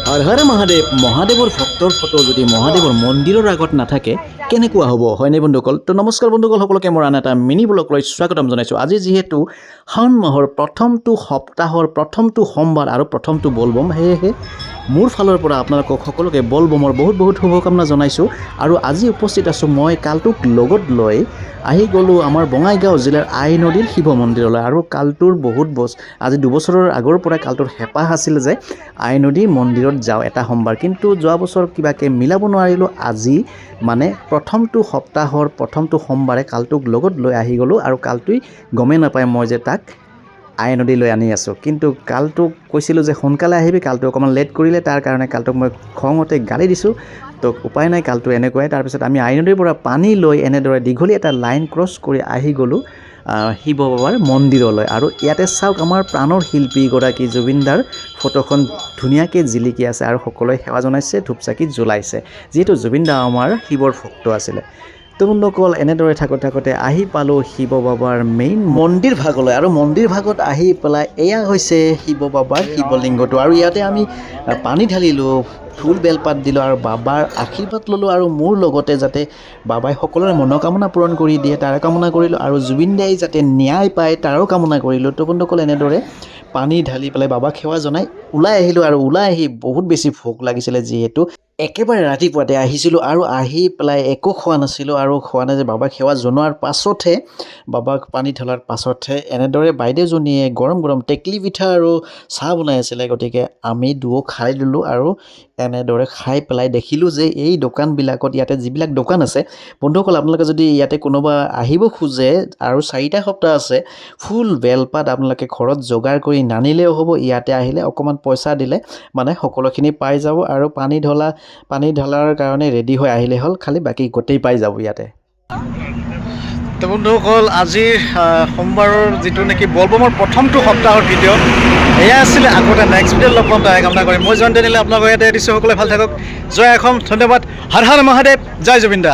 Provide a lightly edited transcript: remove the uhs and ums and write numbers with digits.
হৰ হৰ মহাদেৱ মহাদেৱৰ ভক্তৰ ফটো যদি মহাদেৱৰ মন্দিৰৰ আগত নাথাকে কেনেকুৱা হ'ব হয়নে বন্ধুসকল। তো নমস্কাৰ বন্ধুসকল, সকলোকে মোৰ আন এটা মিনি ব্লগ লৈ স্বাগতম জনাইছোঁ। আজি যিহেতু শাওণ মাহৰ প্ৰথমটো সপ্তাহৰ প্ৰথমটো সোমবাৰ আৰু প্ৰথমটো বলবম, সেয়েহে মোৰ ফালৰ পৰা আপোনালোকক সকলোকে বলবমৰ বহুত বহুত শুভকামনা জনাইছোঁ। আৰু আজি উপস্থিত আছোঁ মই কালটোক লগত লৈ আহি গ'লোঁ আমাৰ বঙাইগাঁও জিলাৰ আই নদীৰ শিৱ মন্দিৰলৈ। আৰু কালটোৰ আজি দুবছৰৰ আগৰ পৰাই কালটোৰ হেঁপাহ আছিল যে আই নদী মন্দিৰত যাওঁ এটা সোমবাৰ, কিন্তু যোৱা বছৰ কিবাকৈ মিলাব নোৱাৰিলোঁ। আজি মানে প্ৰথমটো সপ্তাহৰ প্ৰথমটো সোমবাৰে কালটোক লগত লৈ আহি গ'লোঁ। আৰু কালটোই গমেই নাপায় মই যে তাক আই নদীলৈ আনি আছোঁ। কিন্তু কালটোক কৈছিলোঁ যে সোনকালে আহিবি, কালটো অকণমান লেট কৰিলে, তাৰ কাৰণে কালটোক মই খঙতে গালি দিছোঁ। তো উপায় নাই, কালটো এনেকুৱাই। তাৰপিছত আমি আই নদীৰ পৰা পানী লৈ এনেদৰে দীঘলী এটা লাইন ক্ৰছ কৰি আহি গ'লোঁ শিৱ বাবাৰ মন্দিৰলৈ। আৰু ইয়াতে চাওক, আমাৰ প্ৰাণৰ শিল্পীগৰাকী জুবিনদাৰ ফটোখন ধুনীয়াকৈ জিলিকি আছে আৰু সকলোৱে সেৱা জনাইছে, ধূপ চাকি জ্বলাইছে, যিহেতু জুবিনদা আমাৰ শিৱৰ ভক্ত আছিলে। তো বন্ধুসকল, এনেদৰে থাকোঁতে আহি পালোঁ শিৱ বাবাৰ মেইন মন্দিৰ ভাগলৈ। আৰু মন্দিৰ ভাগত আহি পেলাই এয়া হৈছে শিৱ বাবাৰ শিৱলিংগটো। আৰু ইয়াতে আমি পানী ঢালিলোঁ, ফুল বেলপাত দিলোঁ আৰু বাবাৰ আশীৰ্বাদ ল'লোঁ। আৰু মোৰ লগতে যাতে বাবাই সকলোৰে মনোকামনা পূৰণ কৰি দিয়ে তাৰো কামনা কৰিলোঁ, আৰু জুবিনদাই যাতে ন্যায় পায় তাৰো কামনা কৰিলোঁ। তো বন্ধুসকল, এনেদৰে পানী ঢালি পেলাই বাবাক সেৱা জনাই ওলাই আহিলোঁ। আৰু ওলাই আহি বহুত বেছি ভোক লাগিছিলে, যিহেতু একেবাৰে ৰাতিপুৱাতে আহিছিলোঁ আৰু আহি পেলাই একো খোৱা নাছিলোঁ। আৰু খোৱা নাই যে বাবাক সেৱা জনোৱাৰ পাছতহে, বাবাক পানী ঢলাৰ পাছতহে এনেদৰে বাইদেউজনীয়ে গৰম গৰম টেকলি পিঠা আৰু চাহ বনাই আছিলে। গতিকে আমি দুয়ো খাই দিলোঁ। আৰু এনেদৰে খাই পেলাই দেখিলোঁ যে এই দোকানবিলাকত, ইয়াতে যিবিলাক দোকান আছে বন্ধুসকল, আপোনালোকে যদি ইয়াতে কোনোবা আহিব খোজে আৰু 4টা সপ্তাহ আছে, ফুল বেলপাত আপোনালোকে ঘৰত যোগাৰ কৰি নানিলেও হ'ব। ইয়াতে আহিলে অকণমান পইচা দিলে মানে সকলোখিনি পাই যাব। আৰু পানী ঢলাৰ কাৰণে ৰেডি হৈ আহিলে হ'ল, খালি বাকী গোটেই পাই যাব ইয়াতে। তো বন্ধুসকল, আজিৰ সোমবাৰৰ যিটো নেকি বলবমৰ প্ৰথমটো সপ্তাহৰ ভিডিঅ' এয়া আছিলে। আগতে নেক্সট ভিডিঅ'ত লগ পাম তাৰে কামনা কৰিম। মই জয়ন্ত নিলে আপোনালোকৰ ইয়াতে দিছোঁ। সকলোৱে ভাল থাকক। জয় অসম, ধন্যবাদ। হৰ হৰ মহাদেৱ, জয় জুবিন দা।